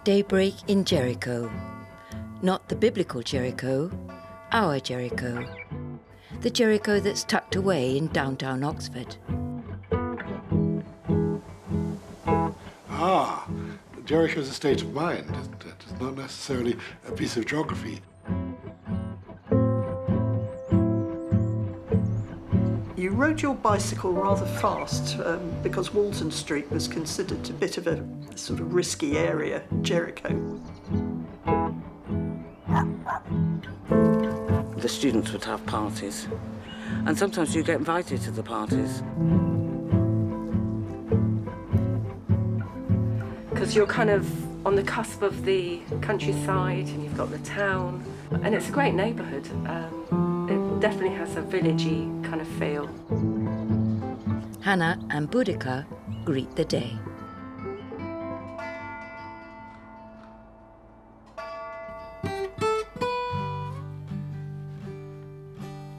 Daybreak in Jericho. Not the biblical Jericho, our Jericho. The Jericho that's tucked away in downtown Oxford. Jericho is a state of mind. It's not necessarily a piece of geography. You rode your bicycle rather fast because Walton Street was considered a bit of a sort of risky area, Jericho. The students would have parties, and sometimes you get invited to the parties. Because you're kind of on the cusp of the countryside and you've got the town, and it's a great neighbourhood. It definitely has a villagey kind of feel. Hannah and Boudica greet the day.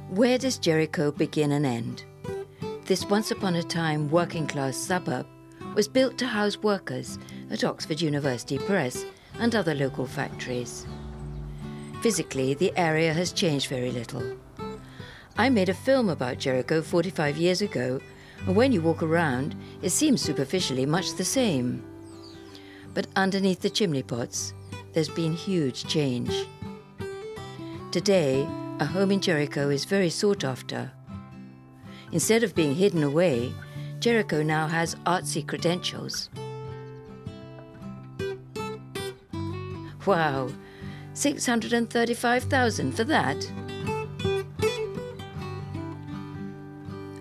Where does Jericho begin and end? This once upon a time working class suburb was built to house workers at Oxford University Press and other local factories. Physically, the area has changed very little. I made a film about Jericho 45 years ago, and when you walk around, it seems superficially much the same. But underneath the chimney pots, there's been huge change. Today, a home in Jericho is very sought after. Instead of being hidden away, Jericho now has artsy credentials. Wow, 635,000 for that.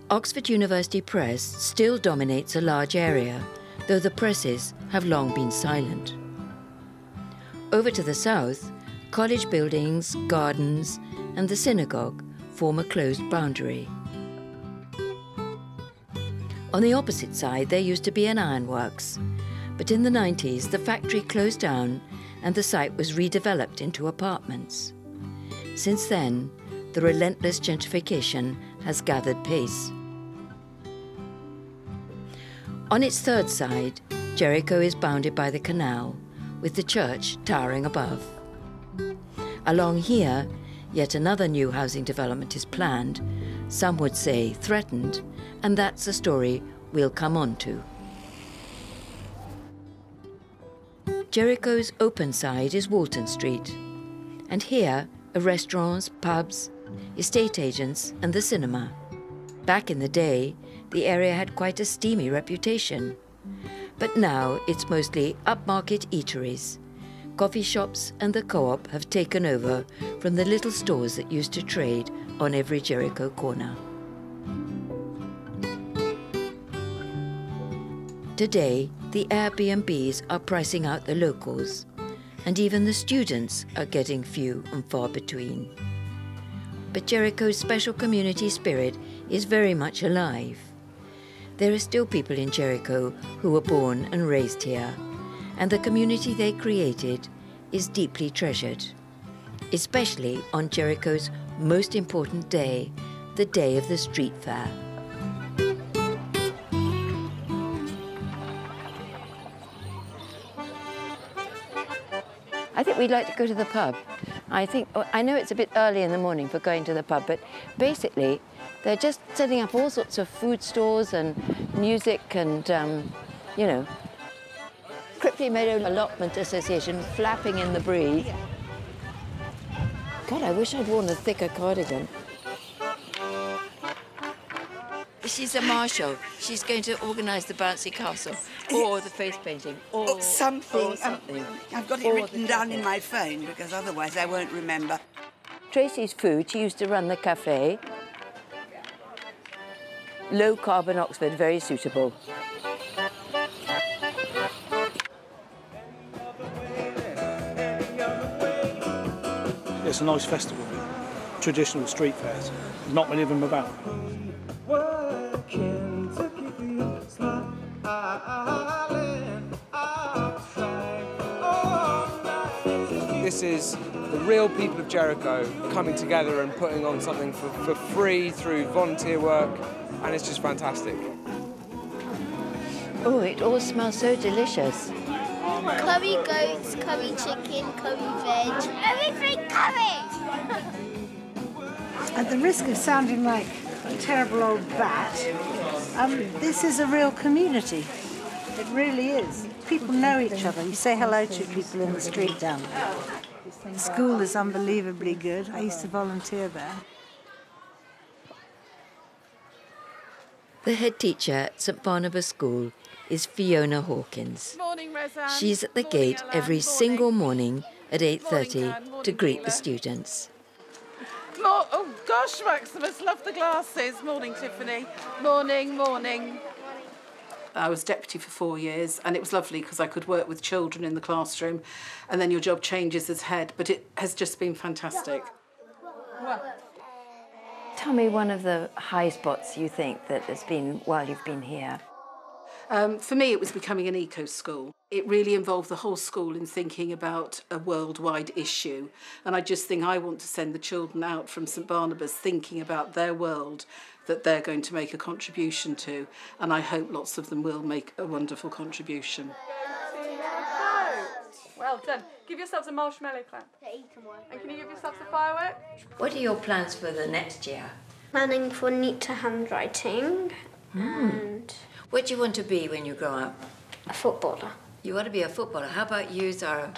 Oxford University Press still dominates a large area, though the presses have long been silent. Over to the south, college buildings, gardens, and the synagogue form a closed boundary. On the opposite side, there used to be an ironworks, but in the 90s, the factory closed down and the site was redeveloped into apartments. Since then, the relentless gentrification has gathered pace. On its third side, Jericho is bounded by the canal, with the church towering above. Along here, yet another new housing development is planned, some would say threatened, and that's a story we'll come on to. Jericho's open side is Walton Street, and here are restaurants, pubs, estate agents, and the cinema. Back in the day, the area had quite a steamy reputation, but now it's mostly upmarket eateries. Coffee shops and the co-op have taken over from the little stores that used to trade on every Jericho corner. Today, the Airbnbs are pricing out the locals, and even the students are getting few and far between. But Jericho's special community spirit is very much alive. There are still people in Jericho who were born and raised here, and the community they created is deeply treasured, especially on Jericho's most important day, the day of the street fair. I think we'd like to go to the pub. I know it's a bit early in the morning for going to the pub, but basically they're just setting up all sorts of food stores and music and, you know, Cripley Meadow Allotment Association flapping in the breeze. God, I wish I'd worn a thicker cardigan. She's a marshal. She's going to organise the bouncy castle or the face painting or something. something. I've got it written down in my phone because otherwise I won't remember. Tracy's food, she used to run the cafe. Low carbon Oxford, very suitable. It's a nice festival, traditional street fairs. Not many of them about. This is the real people of Jericho coming together and putting on something for free through volunteer work, and it's just fantastic. Oh, it all smells so delicious. Curry goats, curry chicken, curry veg. Everything curry! At the risk of sounding like a terrible old bat, this is a real community. It really is. People know each other. You say hello to people in the street down there. The school is unbelievably good. I used to volunteer there. The head teacher at St Barnabas School is Fiona Hawkins. Morning, Roseanne. She's at the Morning, gate Ellen. every single morning at 8:30 Morning, to greet Nicola. the students. Oh gosh, Maximus, love the glasses. Morning, Tiffany. Morning, morning. I was deputy for 4 years, and it was lovely because I could work with children in the classroom, and then your job changes as head, but it has just been fantastic. Tell me one of the high spots you think that has been while you've been here. For me, it was becoming an eco school. It really involved the whole school in thinking about a worldwide issue. And I just think I want to send the children out from St Barnabas thinking about their world that they're going to make a contribution to. And I hope lots of them will make a wonderful contribution. Well done. Give yourselves a marshmallow clap. And can you give yourselves a firework? What are your plans for the next year? Planning for neater handwriting and What do you want to be when you grow up? a footballer. You want to be a footballer. How about you, Zara?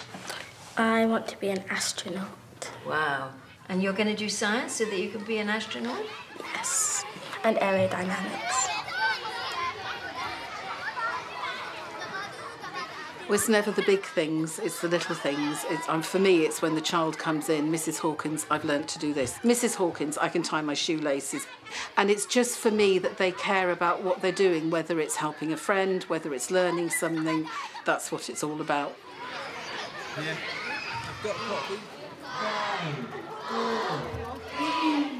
I want to be an astronaut. Wow. And you're going to do science so that you can be an astronaut? Yes. And aerodynamics. Well, it's never the big things, it's the little things. For me, it's when the child comes in, Mrs Hawkins, I've learnt to do this. Mrs Hawkins, I can tie my shoelaces. And it's just for me that they care about what they're doing, whether it's helping a friend, whether it's learning something. That's what it's all about. Yeah. I've got coffee.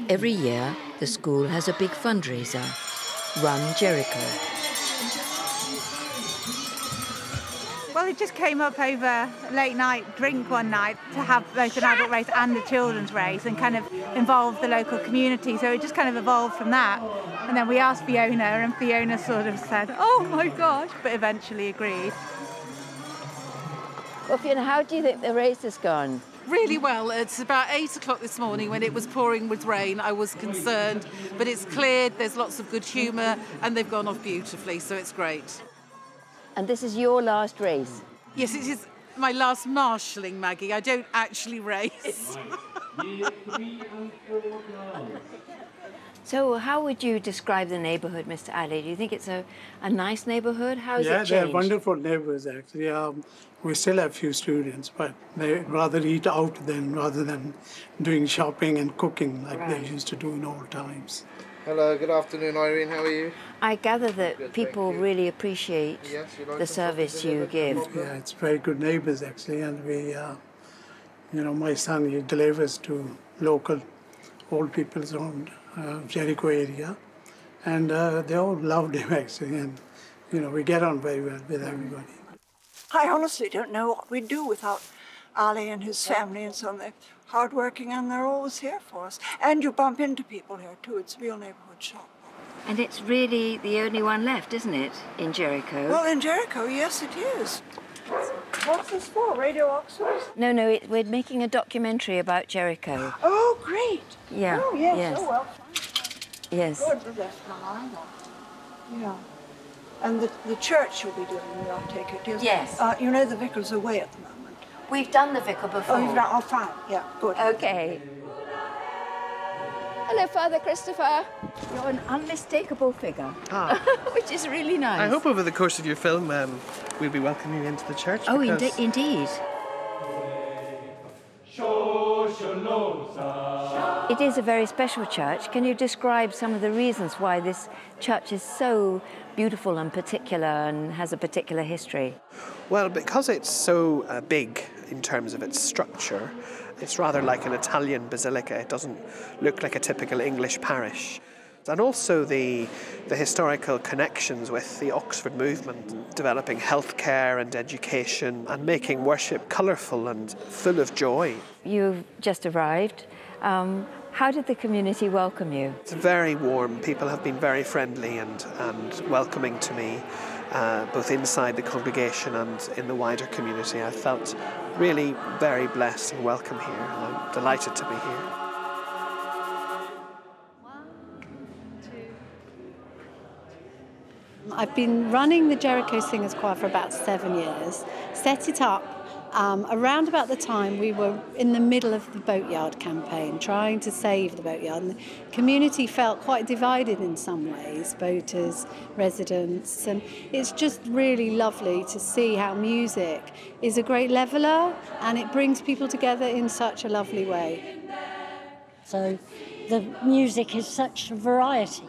Every year, the school has a big fundraiser, Run Jericho. Well, it just came up over a late night drink one night to have both an adult race and a children's race and kind of involve the local community. So it just kind of evolved from that. And then we asked Fiona, and Fiona sort of said, oh my gosh, but eventually agreed. Well, Fiona, how do you think the race has gone? Really well. It's about 8 o'clock this morning when it was pouring with rain. I was concerned, but it's cleared, there's lots of good humour, and they've gone off beautifully, so it's great. And this is your last race? Yes, it is my last marshalling, Maggie. I don't actually race. So how would you describe the neighbourhood, Mr. Ali? Do you think it's a nice neighbourhood? How has it changed? Yeah, they're wonderful neighbours, actually. We still have few students, but they rather eat out rather than doing shopping and cooking like they used to do in old times. Hello, good afternoon, Irene. How are you? I gather that people really appreciate the service you give. Yeah, it's very good neighbours, actually, and we, my son, he delivers to local old people around Jericho area, and they all loved him, actually, and, we get on very well with everybody. I honestly don't know what we'd do without Ali and his family and so on. They're hardworking and they're always here for us. And you bump into people here too. It's a real neighbourhood shop. And it's really the only one left, isn't it, in Jericho? Well, in Jericho, yes, it is. What's this for? Radio Oxford? No, we're making a documentary about Jericho. Oh, great. Yeah. Oh, yes. Yes. Oh, well. Yes. Good. That's phenomenal. Yeah. And the church you'll be doing, I'll take it. Yes. The vicar's away at the moment. We've done the vicar before. Oh, you've done? Oh, fine. Yeah, good. Okay. Hello, Father Christopher. You're an unmistakable figure, which is really nice. I hope over the course of your film we'll be welcoming you into the church. Oh, indeed. It is a very special church. Can you describe some of the reasons why this church is so beautiful and particular and has a particular history? Well, because it's so big in terms of its structure, it's rather like an Italian basilica. It doesn't look like a typical English parish. And also the historical connections with the Oxford movement, developing healthcare and education and making worship colourful and full of joy. You've just arrived. How did the community welcome you? It's very warm. People have been very friendly and welcoming to me. both inside the congregation and in the wider community. I felt really very blessed and welcome here, and I'm delighted to be here. I've been running the Jericho Singers Choir for about 7 years, set it up around about the time we were in the middle of the Boatyard campaign, trying to save the Boatyard. And the community felt quite divided in some ways, boaters, residents, and it's just really lovely to see how music is a great leveller and it brings people together in such a lovely way. So the music is such a variety.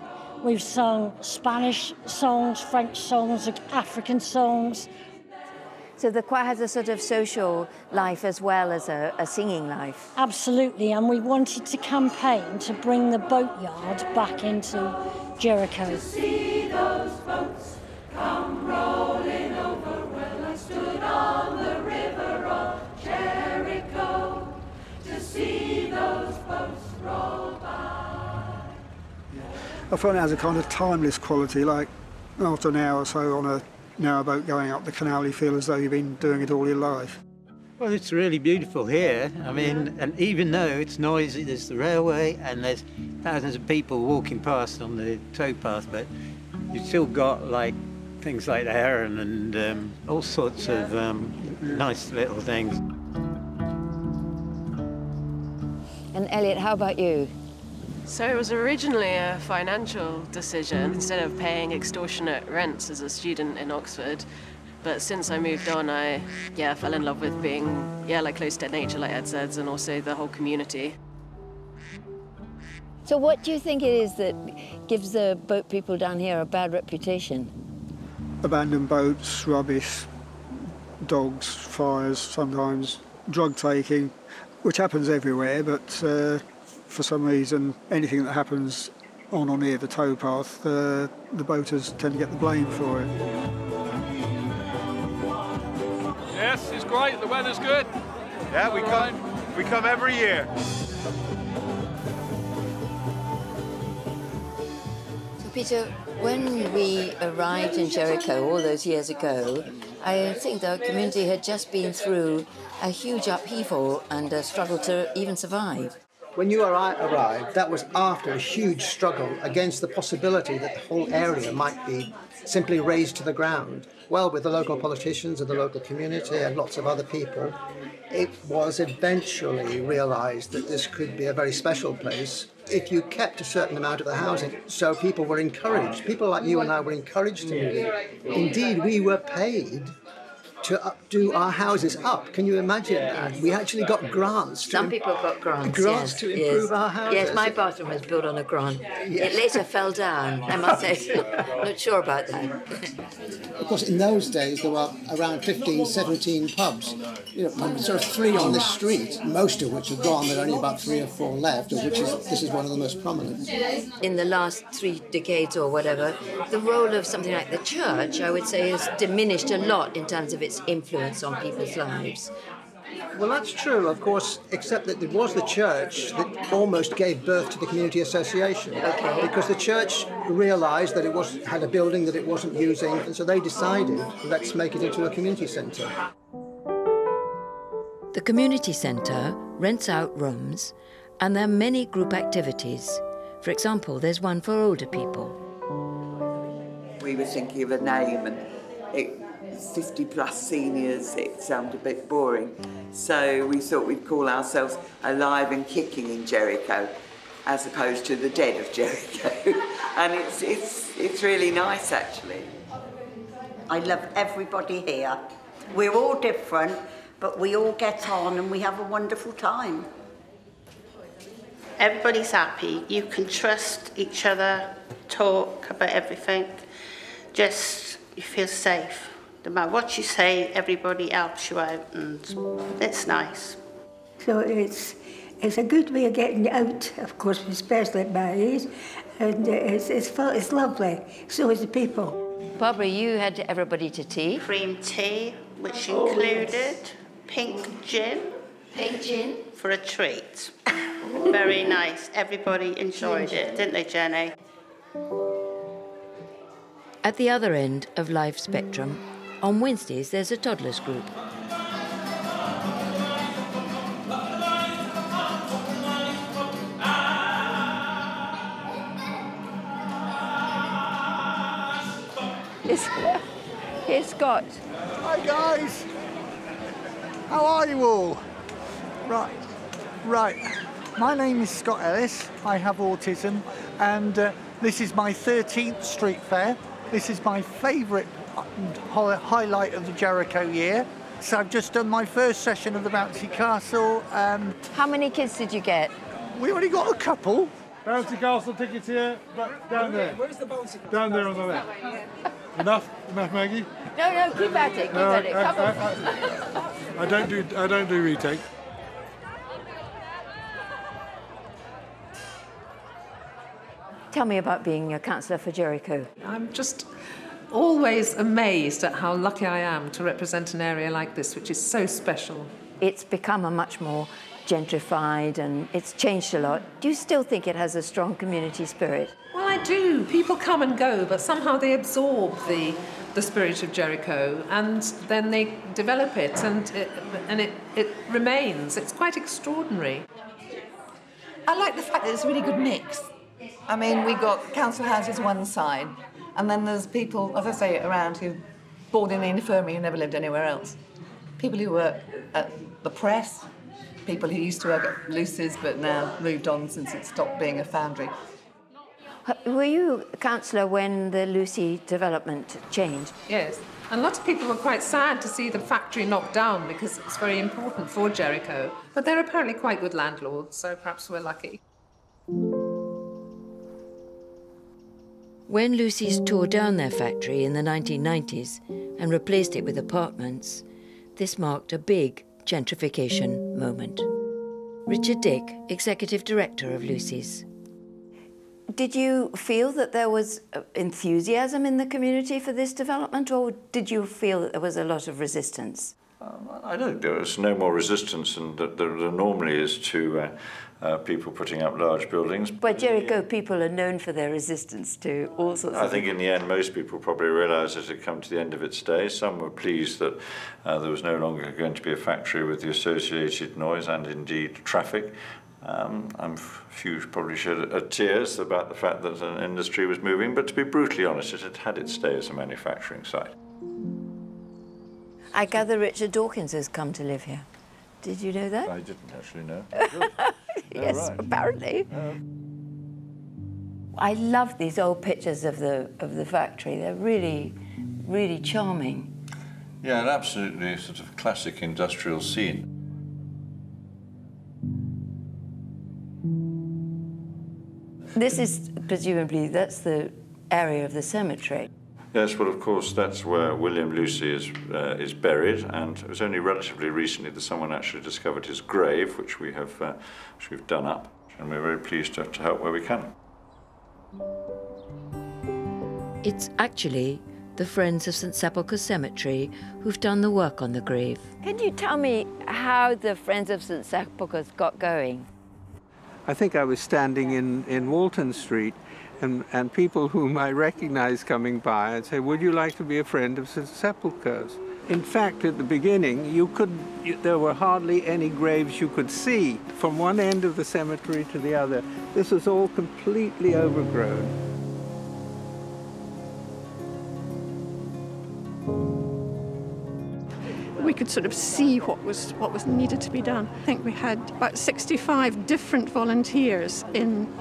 We've sung Spanish songs, French songs, African songs. So the choir has a sort of social life as well as a singing life. Absolutely, and we wanted to campaign to bring the boatyard back into Jericho. To see those boats come rolling over, well, I stood on the river of Jericho to see those boats roll by. I find it has a kind of timeless quality, like after an hour or so on a narrowboat going up the canal, you feel as though you've been doing it all your life. Well, it's really beautiful here. I mean, and even though it's noisy, there's the railway and there's thousands of people walking past on the towpath, but you've still got like things like the heron and all sorts of nice little things. And Elliot, how about you? So it was originally a financial decision, instead of paying extortionate rents as a student in Oxford. But since I moved on, I fell in love with being like close to nature, like Ed says, and also the whole community. So what do you think it is that gives the boat people down here a bad reputation? Abandoned boats, rubbish, dogs, fires sometimes, drug taking, which happens everywhere, but for some reason, anything that happens on or near the towpath, the boaters tend to get the blame for it. Yes, it's great. The weather's good. Yeah, we come every year. So Peter, when we arrived in Jericho all those years ago, I think the community had just been through a huge upheaval and a struggle to even survive. When you arrived, that was after a huge struggle against the possibility that the whole area might be simply razed to the ground. Well, with the local politicians and the local community and lots of other people, it was eventually realised that this could be a very special place if you kept a certain amount of the housing. So people were encouraged. People like you and I were encouraged to move. Indeed, we were paid to do our houses up. Can you imagine that? We actually got grants. Some people got grants. Grants to improve our houses. Yes, my bathroom was built on a grant. Yes. It later fell down, I must say. Not sure about that. Of course, in those days, there were around 15, 17 pubs. You know, sort of 3 on this street, most of which are gone. There are only about 3 or 4 left, of which this is one of the most prominent. In the last 3 decades or whatever, the role of something like the church, I would say, has diminished a lot in terms of its influence on people's lives. Well, that's true, of course, except that it was the church that almost gave birth to the community association. Okay. Because the church realised that it had a building that it wasn't using, and so they decided, let's make it into a community centre. The community centre rents out rooms, and there are many group activities. For example, there's one for older people. We were thinking of a name, and 50-plus seniors, it sounded a bit boring. So we thought we'd call ourselves Alive and Kicking in Jericho, as opposed to the Dead of Jericho. And it's really nice, actually. I love everybody here. We're all different, but we all get on and we have a wonderful time. Everybody's happy. You can trust each other, talk about everything. Just, you feel safe. No matter what you say, everybody helps you out, and it's nice. So it's a good way of getting out, of course, especially at my age, and it's lovely. So is the people. Barbara, you had everybody to tea. Cream tea, which included pink gin. Pink gin? For a treat. Very nice. Everybody enjoyed it, didn't they, Jenny? At the other end of life spectrum, on Wednesdays there's a toddlers group. Here's Scott. Hi guys, how are you all? Right. My name is Scott Ellis. I have autism, and this is my 13th street fair. This is my favourite highlight of the Jericho year. So I've just done my first session of the Bouncy Castle. How many kids did you get? We only got a couple. Bouncy Castle tickets here, but down there. Where's the Bouncy Castle? Down there on the left. Enough, Maggie? No, keep at it, Come on. I don't do retake. Tell me about being a councillor for Jericho. I'm just always amazed at how lucky I am to represent an area like this, which is so special. It's become a much more gentrified and it's changed a lot. Do you still think it has a strong community spirit? Well, I do. People come and go, but somehow they absorb the spirit of Jericho and then they develop it and it remains. It's quite extraordinary. I like the fact that it's a really good mix. I mean, we got council houses one side, and then there's people, as I say, around who board in the infirmary and never lived anywhere else. People who work at the press, people who used to work at Lucy's but now moved on since it stopped being a foundry. Were you a councillor when the Lucy development changed? Yes, and lots of people were quite sad to see the factory knocked down because it's very important for Jericho. But they're apparently quite good landlords, so perhaps we're lucky. When Lucy's tore down their factory in the 1990s and replaced it with apartments, this marked a big gentrification moment. Richard Dick, Executive Director of Lucy's. Did you feel that there was enthusiasm in the community for this development, or did you feel that there was a lot of resistance? I don't think there was no more resistance than there normally is to people putting up large buildings. But Jericho people are known for their resistance to all sorts of things. I think in the end most people probably realised it had come to the end of its days. Some were pleased that there was no longer going to be a factory with the associated noise and indeed traffic. A few probably shed tears about the fact that an industry was moving, but to be brutally honest, it had had its day as a manufacturing site. I gather Richard Dawkins has come to live here. Did you know that? I didn't actually know. Yes, right. Apparently. I love these old pictures of the factory. They're really, really charming. Yeah, an absolutely sort of classic industrial scene. This is presumably, that's the area of the cemetery. Yes, well, of course, that's where William Lucy is buried, and it was only relatively recently that someone actually discovered his grave, which we've done up, and we're very pleased to help where we can. It's actually the Friends of St Sepulchre's Cemetery who've done the work on the grave. Can you tell me how the Friends of St Sepulchre's got going? I think I was standing in Walton Street, and people whom I recognized coming by, I'd say, would you like to be a friend of St Sepulchre's? In fact, at the beginning, there were hardly any graves you could see from one end of the cemetery to the other. This was all completely overgrown. We could sort of see what was needed to be done. I think we had about 65 different volunteers in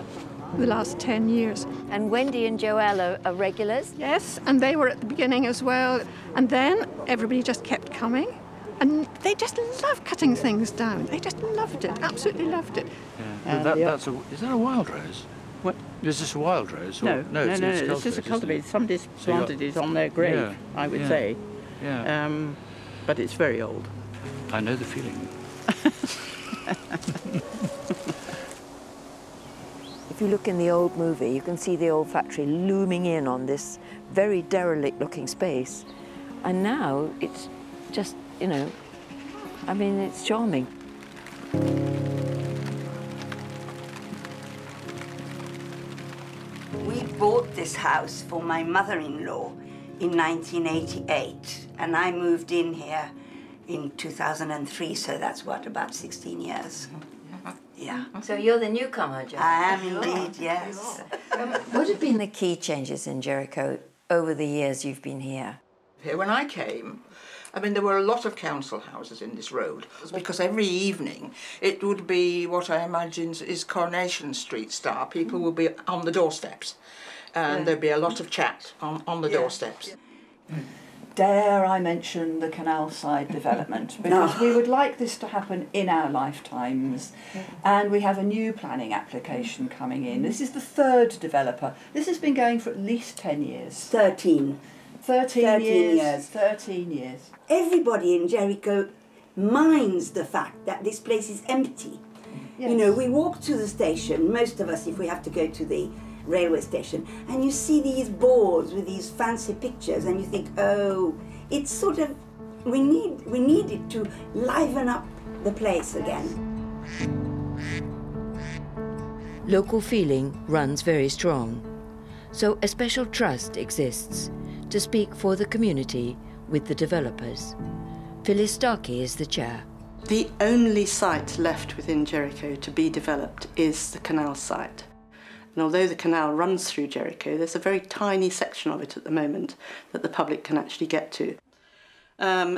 the last 10 years. And Wendy and Joelle are regulars? Yes, and they were at the beginning as well. And then everybody just kept coming. And they just loved cutting things down. They just loved it, absolutely loved it. Yeah. Is that a wild rose? What? Is this a wild rose? No, no, this is a cultivated. Somebody's planted it on their grave, I would say. Yeah. But it's very old. I know the feeling. If you look in the old movie, you can see the old factory looming in on this very derelict-looking space. And now it's just, you know, I mean, it's charming. We've bought this house for my mother-in-law in 1988, and I moved in here in 2003, so that's what, about 16 years. Yeah. So you're the newcomer, Josse? I am indeed, yes. What have been the key changes in Jericho over the years you've been here? Here, when I came, I mean, there were a lot of council houses in this road, because every evening it would be what I imagine is Coronation Street style. People would be on the doorsteps, and there'd be a lot of chat on the doorsteps. Dare I mention the canal side development, because we would like this to happen in our lifetimes, and we have a new planning application coming in. This is the third developer. This has been going for at least 10 years. 13 years. 13 years. Everybody in Jericho minds the fact that this place is empty. Yes. You know, we walk to the station, most of us, if we have to go to the railway station, and you see these boards with these fancy pictures, and you think, oh, it's sort of, we need it to liven up the place again. Local feeling runs very strong, so a special trust exists to speak for the community with the developers. Phyllis Starkey is the chair. The only site left within Jericho to be developed is the canal site. And although the canal runs through Jericho, there's a very tiny section of it at the moment that the public can actually get to.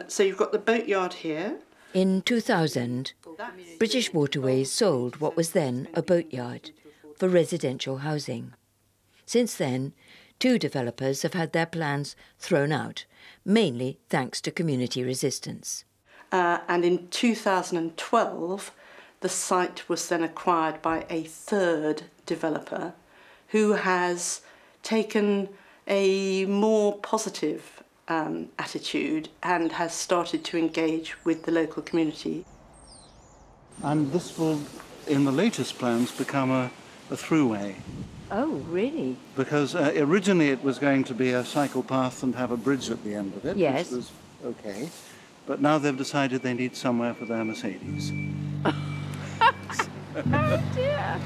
So you've got the boatyard here. In 2000, British Waterways sold what was then a boatyard for residential housing. Since then, 2 developers have had their plans thrown out, mainly thanks to community resistance. And in 2012, the site was then acquired by a 3rd developer who has taken a more positive attitude and has started to engage with the local community. And this will, in the latest plans, become a throughway. Oh, really? Because originally it was going to be a cycle path and have a bridge at the end of it, yes, which was okay. But now they've decided they need somewhere for their Mercedes. Oh dear.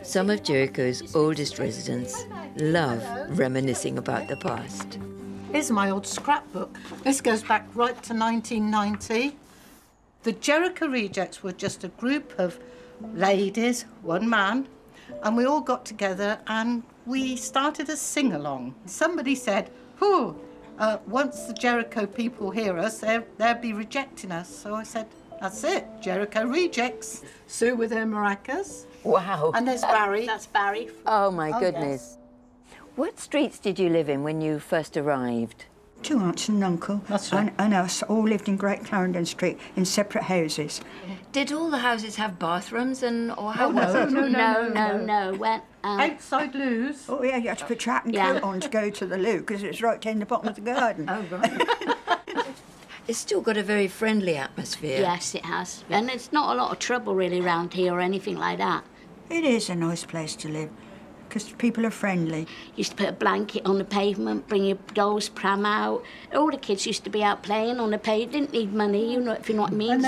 Some of Jericho's oldest residents love reminiscing about the past. Here's my old scrapbook. This goes back right to 1990. The Jericho Rejects were just a group of ladies, one man, and we all got together and we started a sing-along. Somebody said, once the Jericho people hear us, they'll be rejecting us. So I said, that's it, Jericho Rejects. Sue with her maracas. Wow. And there's Barry. That's Barry. Oh, my goodness. Yes. What streets did you live in when you first arrived? 2 aunts and an uncle. That's right. And us all lived in Great Clarendon Street in separate houses. Did all the houses have bathrooms or how was no, it? No. Outside loos. Oh, yeah, you had to put your hat and coat on to go to the loo because it was right in the bottom of the garden. Oh, right. It's still got a very friendly atmosphere. Yes, it has. And it's not a lot of trouble really around here or anything like that. It is a nice place to live because people are friendly. Used to put a blanket on the pavement, bring your doll's pram out. All the kids used to be out playing on the pavement, didn't need money, you know, if you know what I mean.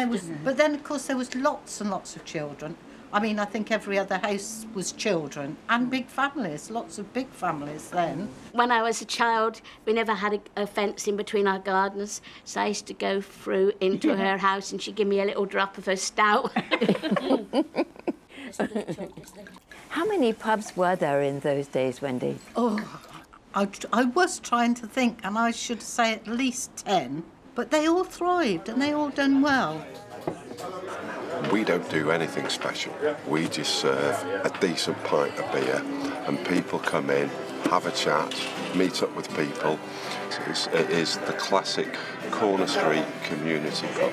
But then, of course, there was lots and lots of children. I mean, I think every other house was children and big families, lots of big families then. When I was a child, we never had a fence in between our gardens, so I used to go through into her house and she'd give me a little drop of her stout. How many pubs were there in those days, Wendy? Oh, I was trying to think, and I should say at least 10, but they all thrived and they all done well. We don't do anything special. We just serve a decent pint of beer and people come in, have a chat, meet up with people. It is the classic corner street community pub.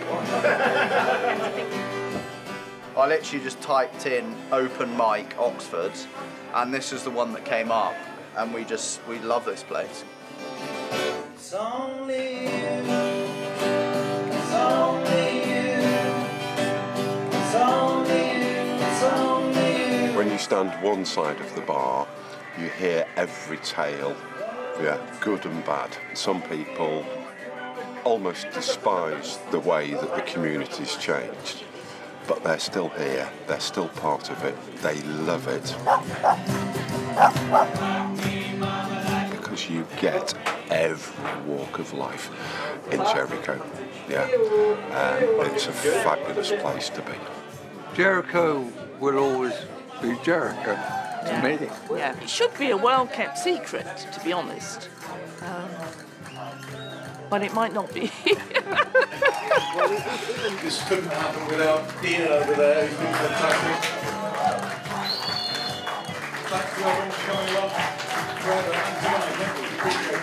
I literally just typed in open mic Oxford and this is the one that came up and we love this place. It's only you. It's only you. It's only you. It's only you. When you stand one side of the bar, you hear every tale, yeah, good and bad. Some people almost despise the way that the community's changed. But they're still here, they're still part of it, they love it. Because you get every walk of life in Jericho, yeah. It's a fabulous place to be. Jericho will always be Jericho to me. Yeah, it should be a well-kept secret, to be honest. But it might not be. This couldn't happen without Ian over there. He's been fantastic. Thanks to everyone for coming along forever and tonight. Thank you. Appreciate it.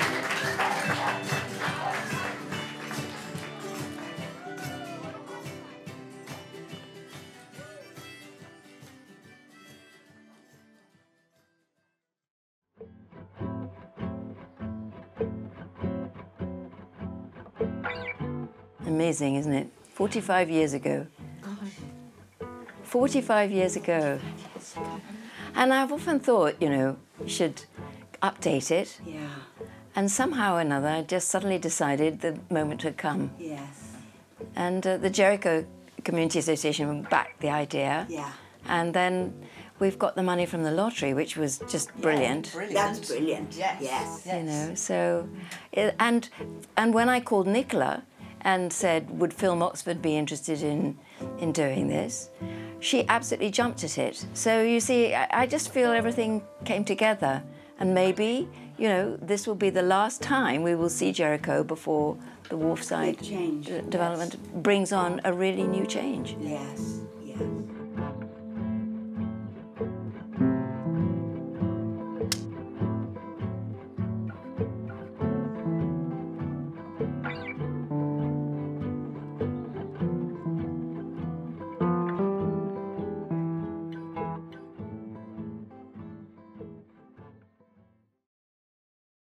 Amazing, isn't it? 45 years ago. 45 years ago. And I've often thought, you know, you should update it. Yeah. And somehow or another, I just suddenly decided the moment had come. Yes. And the Jericho Community Association backed the idea. Yeah. And then we've got the money from the lottery, which was just brilliant. That's brilliant. Yes. You know, so, and when I called Nicola and said, would Film Oxford be interested in doing this, she absolutely jumped at it. So you see, I just feel everything came together, and maybe, you know, this will be the last time we will see Jericho before the Wharfside development brings on a really new change. Yes.